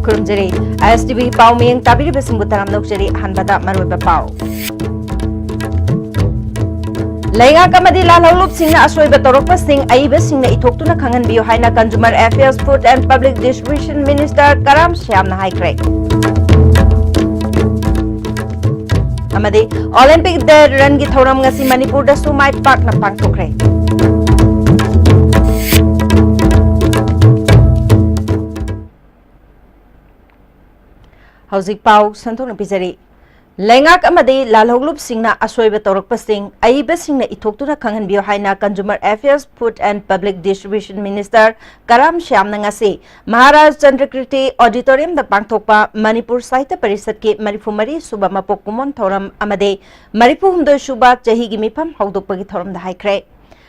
Kurumjari ISTV pau miyang tabiri besimbu taram nokjari hanbada maroi bapau. Lainga kamadi lalhaulup singna asoi batorok pasing aiba singna ithoktu na kangan biyo haina Consumer Affairs, Food and Public Distribution Minister Karam Shyam na haikre. Amadi Olympic de run gi thoram ngasi Manipur da su mai pak na pangthokre. Hauzik pau santhong na pizari. Lengak amadi lalhaulup singna asoiba torok pasing aiba singna ithoktu na kangan biyo haina Consumer Affairs, Food and Public Distribution Minister Karam Shyam na ngasi Maharaj Chandrakirti Auditorium da pangthokpa Manipur Sahitya Parishad ki Marifumari suba mapok kumon thoram amadi Marifu humdoi suba chahi gi mifam haudokpagi thoram da haikre.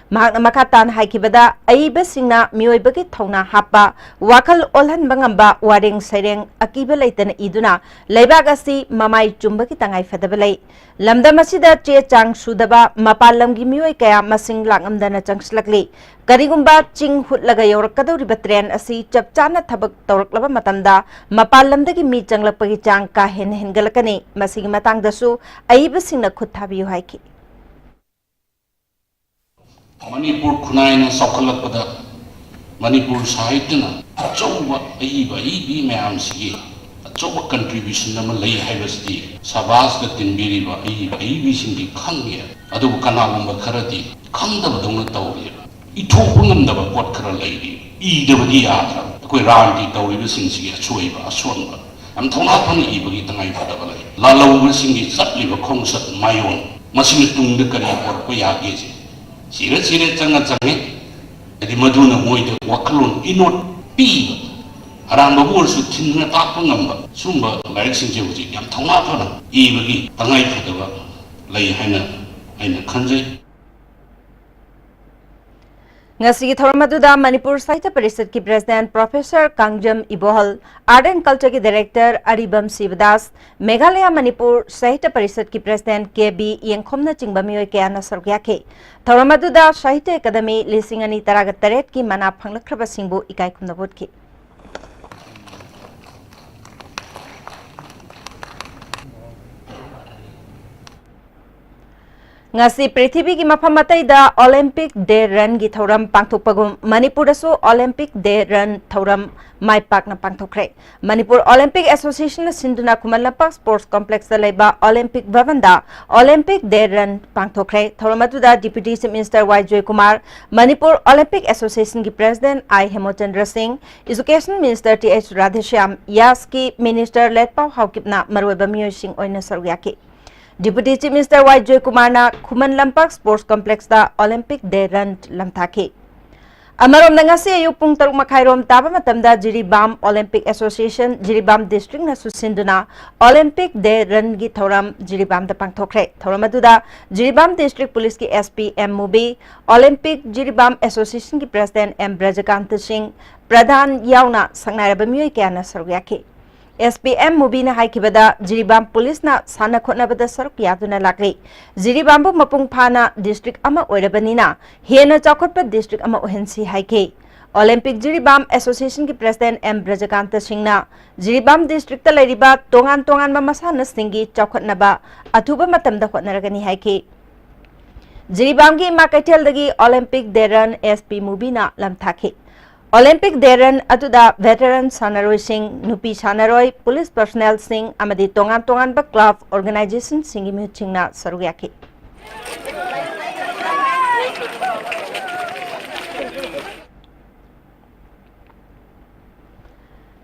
Mahakna makatan haikibada aiba singna mioibagi thona hapa wakal olhan bangamba waring saireng akiba laitana iduna leibag asi mamai chumbagi tangai fadabalai lamda masida che chang sudaba mapalamgi mioi kaya masing langamdana changslakli karigumba ching hutlaga yorakadoriba tren asi chapchana thabak tawraklaba matamda mapalamdagi mi changlakpagi chang ka hengalakani masigi matangdasu aiba singna khuthabiyu haiki. Manipur Kunaina Sokolakpada Manipur Sahitana Achowa Aiba Ibi Mamsi Achowa contribution Namalay Havasti Sabas the Timbiriba Aiba Ibi Sindi Kangia Adu Kanagamba Karati Kanda Dona Tauria Itopungam the Potkara lady Idavadi Atra Queranti Tauri Sinsi Chueva Aswanga I'm Tonapan Ibi Tangai Fadabalay Lala Wilsingi Satliva Kongsat Mayon Masimitung the Kari or Koyagezi Sira changa edi maduna moida wakalon inot pi aramba bursu tinna takpa ngamba sumba laik singje uji yam thonga phana ibagi tangai phadaba lai haina khanjai. Ngasi Thormaduda Manipur Sahitya Parishad ki President Professor Kangjam Ibohal, Art and Culture ki Director Aribam Sivadas, Meghalaya Manipur Sahitya Parishad ki President KB Yengkhomna chingba mioi kaya na sarugya ke. Thormaduda Sahitya Academy lisingani taragat taret ki mana phanglakraba singbu ikai khumnabot ki. Ngasi Prithibi ki mafam matayda Olympic Day Run gi thoram pangthokpagum Manipur dasu Olympic Day Run thoram maipak na pangthokre. Manipur Olympic Association na sinduna Kumanlampak Sports Complex da laiba Olympic Bhavanda Olympic Day Run pangthokre. Thoramatuda Deputy Chief Minister Y. Joy Kumar, Manipur Olympic Association ki President I. Hemochandra Singh, Education Minister T.H. Radheshyam, Yaski Minister Letpau Haukipna Marweba Miyoy Singh oina sarugyaki. Deputy Chief Minister Y. Joy Kumar na Kumanlampak Sports Complex da Olympic Day Run lamthaki. Amarom na ngasi ayuk pung 3:00 taba matamda Jiribam Olympic Association Jiribam District na susinduna Olympic Day Run gi thoram Jiribam da pangthokre. Thoramatuda Jiribam District Police ki SP M Mubi, Olympic Jiribam Association ki President M Brajakant Singh, Pradhan yauna sangnaraba miyoy kaya na sarugyaki. SPM Mubina Haikibada, Jiribam Police na sana khotnabada saruk yaduna lakri. Jiribambu mapung phana district ama oirabanina, hena chakotpa district ama ohensi haike. Olympic Jiribam Association ki President M Brajakanta Singh na Jiribam district ta lairiba tongan masana singi chakotnaba athuba matamda khotnaragani haike. Jiribam gi Makaithel dagi Olympic Day Run SP Mubina lamthaki. Olympic Day Run atuda veteran sanaroi sing nupi sanaroi police personnel sing amadi tongan ba club organization singi mi chingna sarugyaki.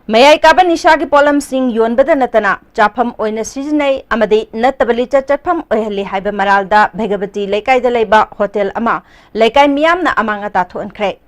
Mayai kaban nishagi polam sing yonbada natana chapam oina seasonai amadi natabali chachapam oihali haiba maralda Bhagavati Laikai da laiba hotel ama Laikai miyam na amanga tatho ankre.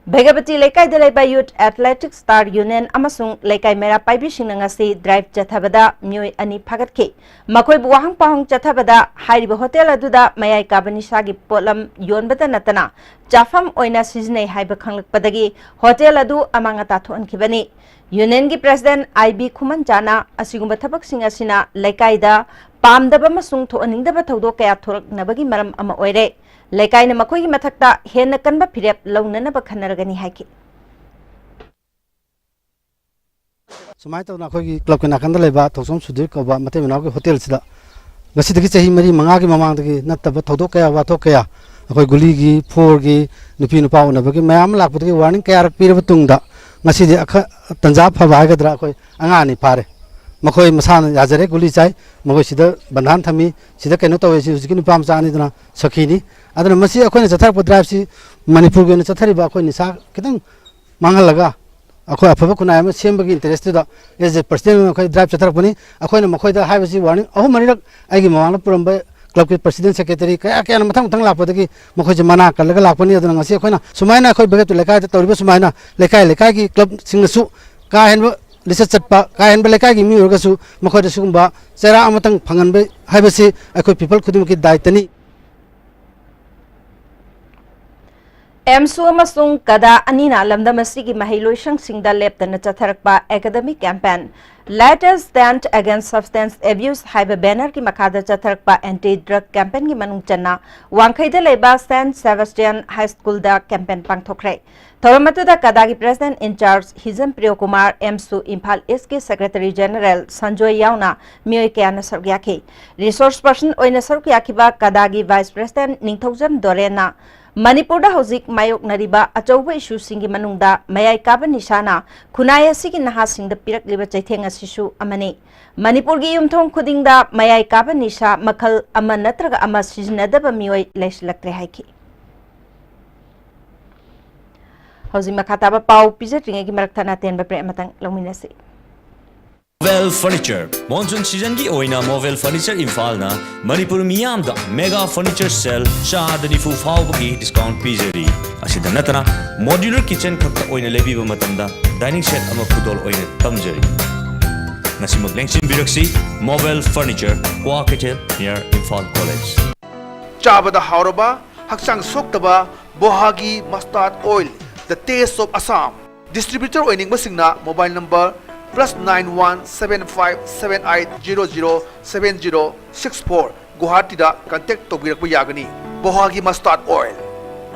Begabati Lekai de Leba Youth Athletic Star Union Amasung Lekai Mera Paibi Shinangasi Drive Chathabada Mui Ani Pagatke. Makoi Buahang Pahong Chathabada Hariba Hotel Aduda Mayai Kabanishagi Polam Yonbata Natana Jafam Oina Sizne Haiba Kanglak Padagi Hotel Adu Amangatato and Kibani. Union gi President IB Kuman Jana Asigumba Tabak Singasina Lekaida Pam Daba Masung to Anindaba Todo Kaya Turak Nabagi Maram Ama Oire. Lekai na makoi matakta hen na kanba pirep launa na bakhanaragani haiki. Sumai to na khoi club ke nakan da leba thosom sudir ko ba mate mena ko hotel sida ngasi dagi chahi mari manga gi mamang dagi nattaba thodok kaya wa thok kaya khoi guli gi for gi nupi nupa una ba gi mayam lak putgi warning kaya rak pir batung da ngasi de akha tanjab pha ba ga dra khoi anga ni pare makoi masan yajare guli chai makoi sida bandhan thami sida keno tawe si hujiki nupa amsa ani dana sakhini adana masi akhoi na chathar drive si manipur ge na chathari ba akhoi ni sa kitang mangal laga akhoi afaba kunai ma sem bagi interest da as a president akhoi drive chathar puni akhoi na makhoi da hai basi warning ahu mari rak ai gi mawala puram ba club ke president secretary kaya kaya na mathang mathang lakpa dagi makhoi je mana kal laga lakpani adana ngasi akhoi na sumaina akhoi bage tu lekai ta toriba sumaina lekai gi club singsu ka hen lisa chatpa ka hen ba lekai gi mi urga su makhoi da sugumba sera amatang phangan ba hai basi akhoi people khudum ki daitani MSU amasung kada anina lamdamasigi mahiloisang singda leptana chatharakpa academic campaign Let us stand against substance abuse haiba banner ki makada chatharakpa anti-drug campaign ki manung channa wangkhaida leba St. Sebastian High School da campaign pangthokre. Thoramatu da kadagi President in charge Hizam Priyo Kumar MSU Imphal East ki Secretary General Sanjoy Yauna miyoi kayana sargyaki. Resource person oina sargyaki ba kadagi Vice President Ningthaujam Dorena Manipur da Hozik Mayok Nariba Achauba issue singi manungda Mayai Kaba Nishana Kunaya Sigi Naha Sing the Pirak Liba Chaiteng Sishu Amani Manipur gi Yumthong Kudingda Mayai Kaba Nisha Makal Amanatraga Ama Siznadaba Mioi Lesh Lakre Haiki Hozi Makataba Pau Pizatring Maratana Ten Bapre Matang Luminasi Movel Furniture Monsoon season gi oina Movel Furniture Imphal na Manipur miyam da Mega Furniture Sale shahadani fu fawgi discount pizeri asida natana modular kitchen khakta oina lebi ba matamda dining set ama khudol oina tamjeri nasimag lengsin biraksi Movel Furniture Kwakete near Imphal College Chabada Hauraba Haksang Soktaba Bohagi Mustard Oil The Taste of Assam Distributor oining masingna mobile number +917578007064 Guwahati da contact tobirakpa yagani Bohagi Mustard Oil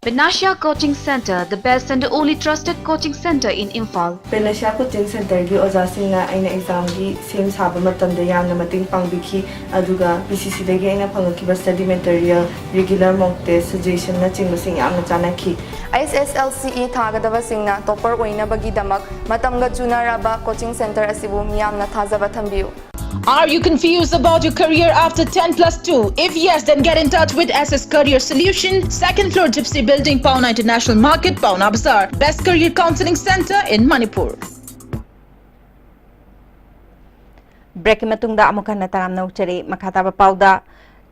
Benasha Coaching Center, the best and only trusted coaching center in Imphal. Benasha Coaching Center gi ojasingna aina exam gi sem saba matamda yamna mating pangbiki aduga PCC dagi aina phangaki study material regular mock test suggestion na chingmasing yamna chanaki ISSLCE thagadaba singna topper oina bagi damak matamga chunaraba coaching center asibu miyamna thajaba thambiu. Are you confused about your career after 10+2? If yes, then get in touch with SS Career Solution, second floor Gypsy Building, Pauna International Market, Pauna Bazaar. Best career counseling center in Manipur. Break matungda amukan na taram na uchari makataba pauda.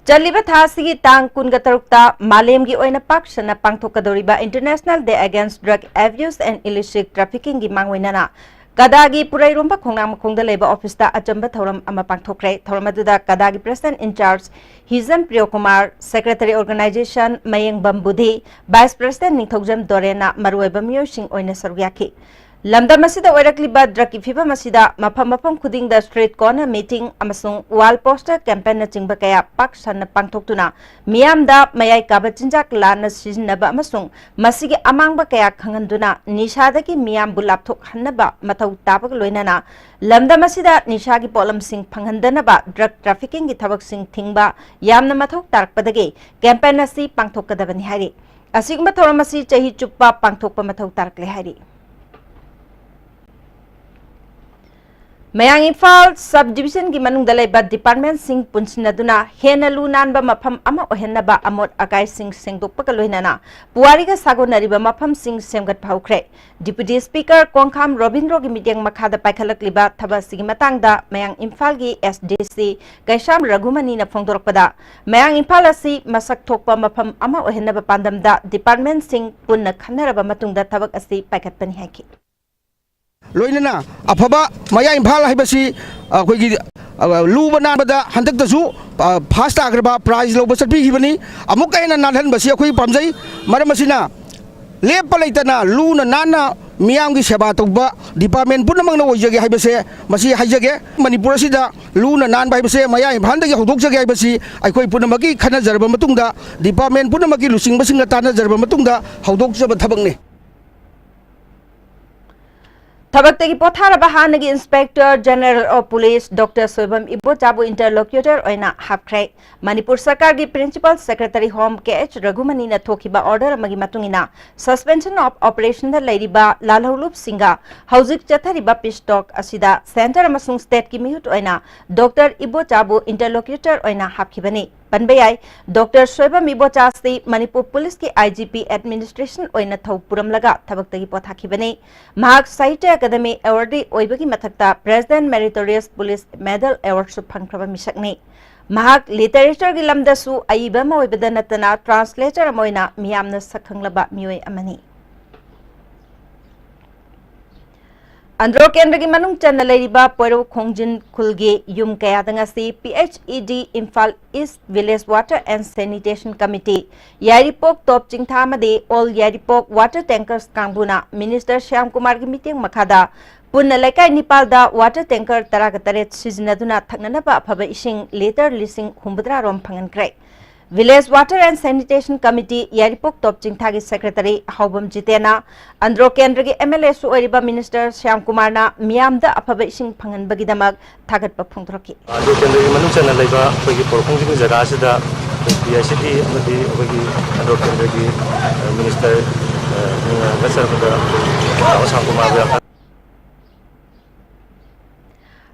Jaliba thasigi tang kungatarukta malemgi oina paksha na pangthokadoriba International Day Against Drug Abuse and Illicit Trafficking gi mangwinana. Kadagi Purai Rumba Kongnang Makongda Labor Office da Achamba Thoram Ama Pangthokre Thoramadu Kadagi President in charge Hizam Priyo Kumar Secretary Organization Mayeng Bambudhi Vice President Ningthaujam Dorena Marueba Miyosing Oina Sargyaki Lamda Masida Oirakliba Drug Ifiba Masida Mapam Kuding the Street Corner Meeting Amasung Wall Poster Campaign na Chingba Kaya Pakshan na Pangthoktuna Miyam da Mayai Kabachinjak Lana Siznaba Amasung Masigi Amangba Kaya Kanganduna Nishadaki Miyam Bulapthok Hanaba Matau Tabak Loinana Lamda Masida Nishagi Polam Sing Panghandanaba Drug Trafficking gi Thabak Sing Thingba Yamna Mathok Tarkpadagi Campaign na si Pangthokadabani Hari Asigma Thoramasi Chahi Chuppa Pangthokpa Mathok Tarkle Hari Mayang Imphal subdivision gi manung dalai ba department sing punsinaduna hena lu nan ba mafam ama ohenna ba amot akai sing sengdok pakaloina na puari ga sagonari ba mafam sing semgat phaukhre deputy speaker Kongkham Robindro gi mityang makhada paikhalak liba thaba sigi matang da Mayang Imphal gi SDC Gaisham Ragumani na phongdorpada Mayang Imphal asi masak thokpa mafam ama ohenna ba pandam da department sing punna khanara ba matung da thabak asi paikhat pani haki loinana afaba maya imphal haibasi akoigi luba nabada hantaktasu fast agraba prize loba satpi hibani amuk kaina nanhan basi akoi pamjai maramasina lepa leitana luna nana miyam gi seba toba department punamang na oijage haibase masi haijage manipur sida luna nan bai base maya imphal da hodok jage haibasi akoi punamagi khana jarba matungda department punamagi lusing basinga tana jarba matungda hodok jaba thabakni Thabak Pothara Bahanagi Inspector General of Police Dr. Soibam Ibochabu interlocutor oina hapkrai Manipur Sarkar gi Principal Secretary Home KH Ragumani na thokiba order amagi matungina suspension of operation da lairiba lalholup singa hauzik chathariba pistok asida center amasung state ki mihut oina Dr. Ibochabu interlocutor oina hapkibani Panbayai, Dr. Soibam Ibochasi, Manipur Police ki IGP Administration oina thau puram laga thabak pothakibani. Mahak Sahitya Academy Awardee oibagi mathakta President Meritorious Police Medal Award su phangkraba misakni. Mahak literature gi lamdasu aiba ma oibada natana translator amoina miyamna sakhanglaba mioi amani. Andro Kendragi Manung Chana Leriba Poiro Kongjin Kulge Yum Kayadangasi PHED Imphal East Village Water and Sanitation Committee Yaripok Top Chingthamade All Yaripok Water Tankers Kambuna Minister Shyam Kumar gi meeting Makada Punna Laikai Nipalda Water Tanker Taragataret Sizinaduna Thagnanaba Phaba Ising later lising Humbudra Rom Phangankrai Village Water and Sanitation Committee Yaripok Top Chingthagi Secretary Haubam Jitena Andro Kendragi MLA su oiriba Minister Shyam Kumar na miyamda aphaba ising phanganbagi damak thagatpa phongthroki Andro Kendragi manung chana laiba akoigi porkhongjing jaga asida PICT amadi akoigi Andro Kendragi Minister Gasarbada Shyam Kumar ba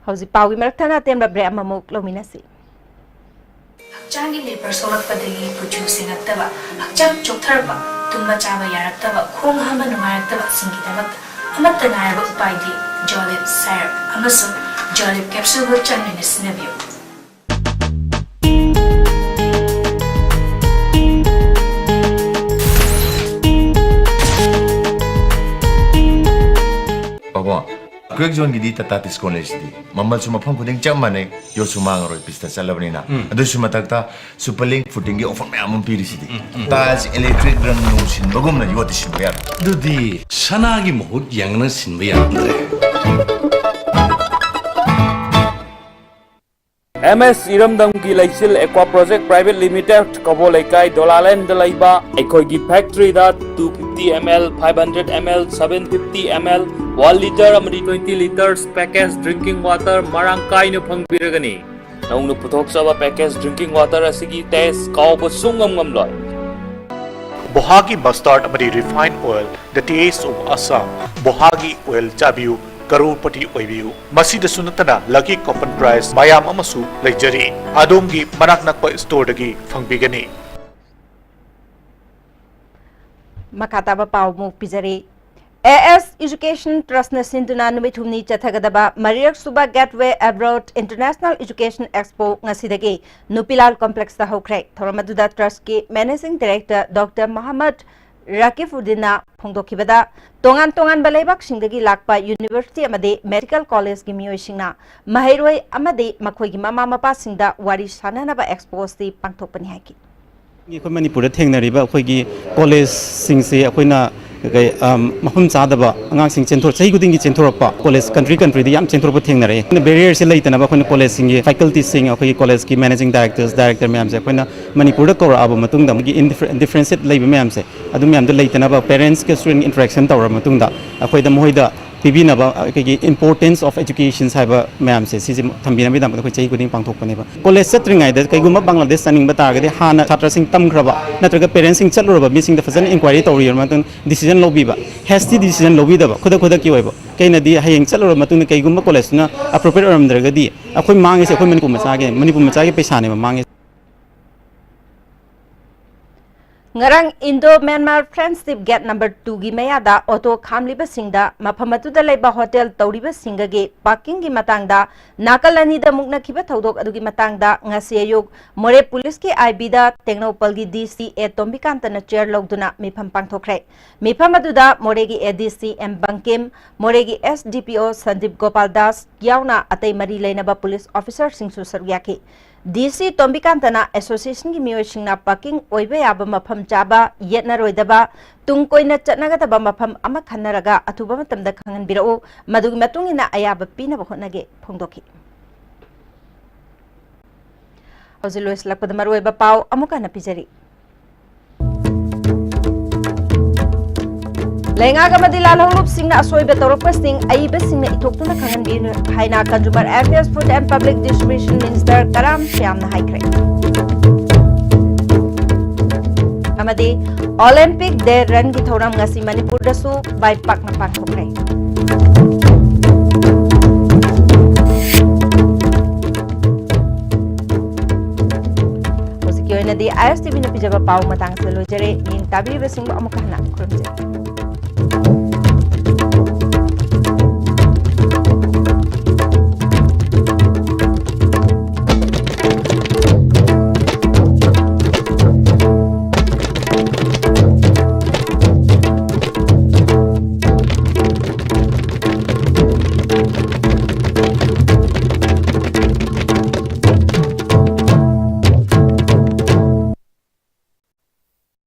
Hauzi pawi marakthana temra bre amamuk lominasi Changi leper solak padagi puju singaktaba hakcham choktarba tumba chaba yaraktaba khong hama nungayaktaba singidamak amatta ngaraba upaidi jolip syrup amasu jolip capsule go chanmini sinabiyo Baba Quick zone gidi tatatis college di. Mamal suma pang kuding jam mana yo suma ngaro pista salabni na. Ado suma takta superlink footing gi offer me amon piri sidi. Tas electric rang no sin bagum na yo tisin bayar. Dudi sanagi mohut yang na sin bayar andre. MS Iramdam ki Laisil Aqua Project Private Limited Kabo Laikai Dolaland Dalaiba Ekoigi Factory da 250 ml, 500 ml, 750 ml, 1 liter amadi 20 liters packaged drinking water marangkai no phangbiragani. Naung no puthok saba packaged drinking water asigi test kauba sungam ngamloi. Bohagi mustard amadi refined oil, the taste of Assam. Bohagi oil chabiu. Karupati oibiu masida sunatana lucky coupon price mayam amasu leijari adomgi manak nakpa store dagi fangbigani Makataba pau mu pizari AS Education Trust na sinduna numithumni chathagadaba Mariak Suba Gateway Abroad International Education Expo ngasidagi Nupilal Complex ta hokrai Thoramaduda Trust ki Managing Director Dr. Muhammad Rakifudina Pongdokibada Tongan Balaybak Singagi Lakpa University Amade Medical College gi Mioisingna Mahairoi Amade Makoigi Mama Mapa Singda Wari Sananaba Expose di Pangtopani Haki Ko Manipur thengnariba akhoi college singse akoina mahum chadaba angang sing chenthor chai guding gi chenthorpa college country di yam chenthorpa thengnare barrier se leitana ba khoi college sing faculty sing akhoi college ki managing director ma'am se akoina Manipur da kora aba matung da gi differentiate leiba ma'am se adum ma'am da leitana ba parents ke student interaction tawra matung da akhoi da mohoi da pibinaba ki importance of education saiba mayam se si thambina bi dam ko chei guding pangthok pane ba college satringai da kai guma bangladesh saning ba ta ga hana chatra sing tam khraba natraga parents sing chaluraba mi sing da fasan inquiry tawri matun decision lobi ba hasty decision lobi da ba khuda ki oiba kaina di hayeng chaluraba matun kai guma college na appropriate oram draga di akhoi mangi se akhoi manipur macha ge paisa ne mangi ngarang Indo Myanmar Friendship Gate number 2 gi mayada auto khamliba singda maphamatu da leba hotel tawriba singage parking gi matangda nakalani da mukna khiba thodok adugi matangda ngasi ayuk more police ki IB da Tengnopal gi DC A Tombikanta na chair logduna mifam pangthokre mifam aduda more gi ADC M Bangkim more gi SDPO Sandeep Gopal Das yauna atai mari leinaba police officer singsu sargyaki DC Tombikantana Association ki miyosingna parking oibe yaba mafam chaba yetna roidaba tungkoina chatnagataba mafam ama khannaraga athuba matamda khangan birau madugi matungina ayaba pina bahonage phongdoki Hozi Lois lakpada maruiba pau amuka na pijari Lengaga madilal holup singna asoibe toropa sing aibe singna itoktuna khangan bir haina Consumer Affairs Food and Public Distribution Minister Karam Shyamna haikre amadi Olympic Day run gi thoram ngasi Manipur dasu by pak na pak thokre Osiki oina di ISTV na pijaba pau matang sa lojare ning tabi besing amukana kurumje